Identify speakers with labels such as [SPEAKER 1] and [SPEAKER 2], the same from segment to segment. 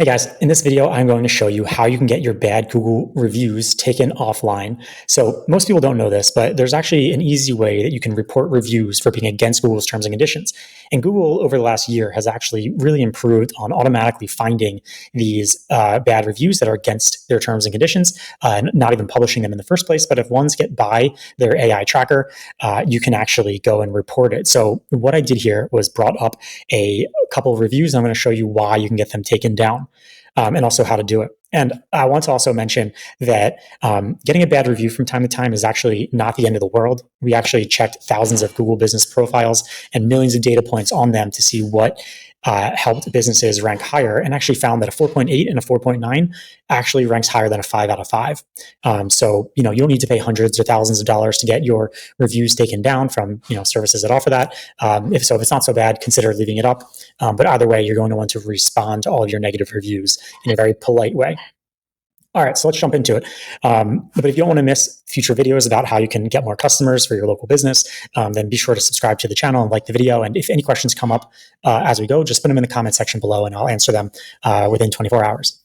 [SPEAKER 1] Hey guys, in this video, I'm going to show you how you can get your bad Google reviews taken offline. So most people don't know this, but there's actually an easy way that you can report reviews for being against Google's terms and conditions. And Google over the last year has actually really improved on automatically finding these bad reviews that are against their terms and conditions, and not even publishing them in the first place. But if ones get by their AI tracker, you can actually go and report it. So what I did here was brought up a couple of reviews. And I'm going to show you why you can get them taken down. And also how to do it. And I want to also mention that getting a bad review from time to time is actually not the end of the world. We actually checked thousands of Google business profiles and millions of data points on them to see what helped businesses rank higher, and actually found that a 4.8 and a 4.9 actually ranks higher than a 5 out of 5. So you don't need to pay hundreds or thousands of dollars to get your reviews taken down from services that offer that. If it's not so bad, consider leaving it up. But either way, you're going to want to respond to all of your negative reviews in a very polite way. All right, so let's jump into it. But if you don't want to miss future videos about how you can get more customers for your local business, then be sure to subscribe to the channel and like the video. And if any questions come up as we go, just put them in the comment section below and I'll answer them within 24 hours.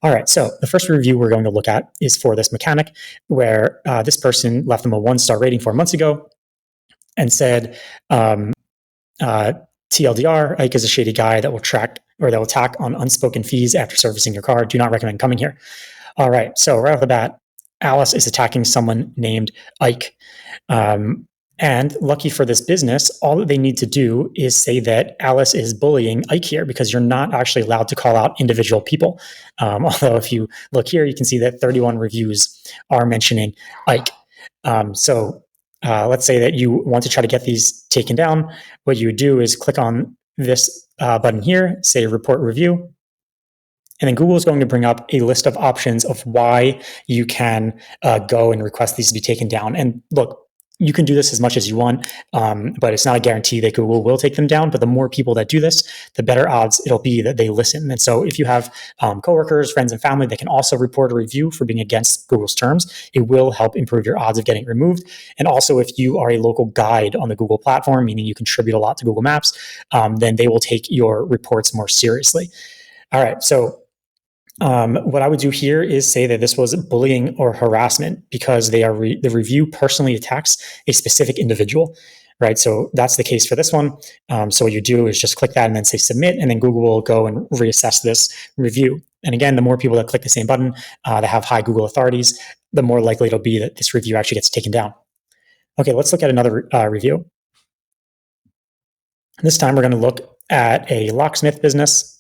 [SPEAKER 1] All right, so the first review we're going to look at is for this mechanic, where this person left them a 1-star rating 4 months ago and said, TLDR, Ike is a shady guy that will tack on unspoken fees after servicing your car. Do not recommend coming here. All right, so right off the bat, Alice is attacking someone named Ike. And lucky for this business, all that they need to do is say that Alice is bullying Ike here, because you're not actually allowed to call out individual people. Although if you look here, you can see that 31 reviews are mentioning Ike. So let's say that you want to try to get these taken down. What you would do is click on this button here, say report review. And then Google is going to bring up a list of options of why you can go and request these to be taken down. And look, you can do this as much as you want, but it's not a guarantee that Google will take them down. But the more people that do this, the better odds it'll be that they listen. And so if you have coworkers, friends, and family that can also report a review for being against Google's terms, it will help improve your odds of getting removed. And also, if you are a local guide on the Google platform, meaning you contribute a lot to Google Maps, then they will take your reports more seriously. All right, so what I would do here is say that this was bullying or harassment, because the review personally attacks a specific individual, right? So that's the case for this one. So what you do is just click that and then say submit, and then Google will go and reassess this review. And again, the more people that click the same button that have high Google authorities, the more likely it'll be that this review actually gets taken down. Okay, let's look at another review. This time we're going to look at a locksmith business.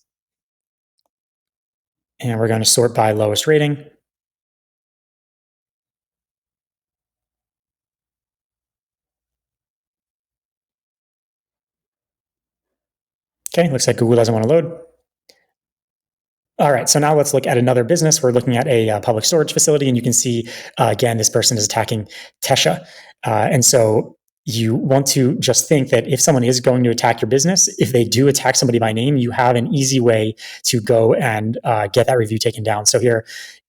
[SPEAKER 1] And we're going to sort by lowest rating. Okay, looks like Google doesn't want to load. All right, so now let's look at another business. We're looking at a public storage facility, and you can see, again, this person is attacking Tesha. And so you want to just think that if someone is going to attack your business, if they do attack somebody by name, you have an easy way to go and get that review taken down. So here,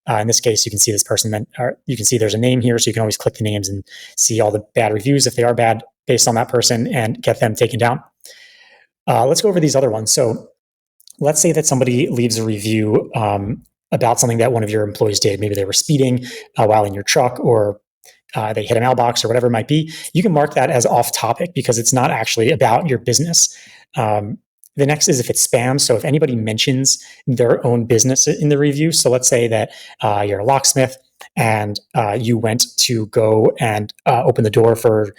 [SPEAKER 1] in this case, you can see this person, you can see there's a name here, so you can always click the names and see all the bad reviews if they are bad based on that person and get them taken down. Let's go over these other ones. So let's say that somebody leaves a review about something that one of your employees did. Maybe they were speeding while in your truck, or they hit a mailbox, or whatever it might be. You can mark that as off topic because it's not actually about your business. The next is if it's spam. So if anybody mentions their own business in the review, so let's say that you're a locksmith and you went to go and open the door for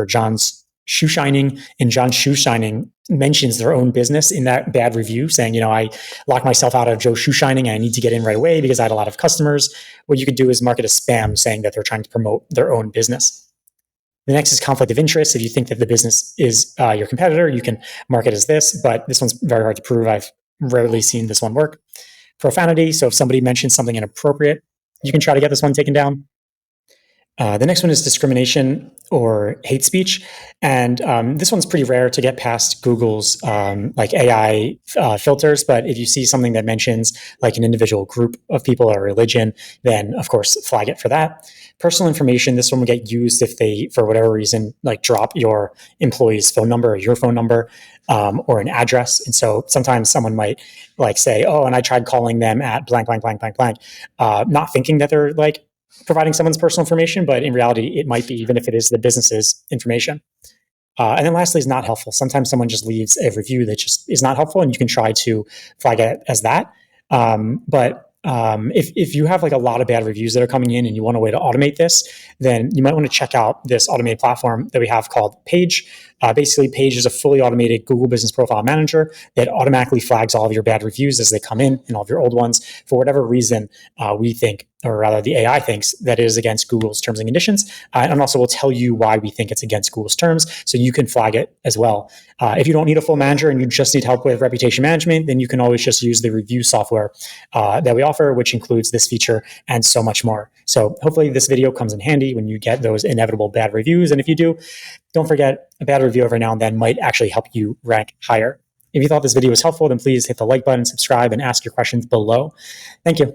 [SPEAKER 1] John's shoe shining, and John's shoe shining mentions their own business in that bad review, saying, I locked myself out of Joe's shoe shining and I need to get in right away because I had a lot of customers. What you could do is mark it as spam, saying that they're trying to promote their own business. The next is conflict of interest. If you think that the business is your competitor, you can mark it as this, but this one's very hard to prove. I've rarely seen this one work. Profanity. So if somebody mentions something inappropriate, you can try to get this one taken down. The next one is discrimination or hate speech, and this one's pretty rare to get past Google's like AI filters. But if you see something that mentions like an individual group of people or religion, then of course flag it for that. Personal information. This one will get used if they, for whatever reason, like drop your employee's phone number or your phone number or an address. And so sometimes someone might like say, "Oh, and I tried calling them at blank, blank, blank, blank, blank," not thinking that they're like providing someone's personal information, but in reality, it might be, even if it is the business's information. And then lastly is not helpful. Sometimes someone just leaves a review that just is not helpful, and you can try to flag it as that. But if you have like a lot of bad reviews that are coming in and you want a way to automate this, then you might want to check out this automated platform that we have called Paige. Basically, Paige is a fully automated Google Business Profile Manager that automatically flags all of your bad reviews as they come in and all of your old ones for whatever reason we think, or rather the AI thinks, that it is against Google's terms and conditions. And also we'll tell you why we think it's against Google's terms, so you can flag it as well. If you don't need a full manager and you just need help with reputation management, then you can always just use the review software that we offer, which includes this feature and so much more. So hopefully this video comes in handy when you get those inevitable bad reviews. And if you do, don't forget, a bad review every now and then might actually help you rank higher. If you thought this video was helpful, then please hit the like button, subscribe, and ask your questions below. Thank you.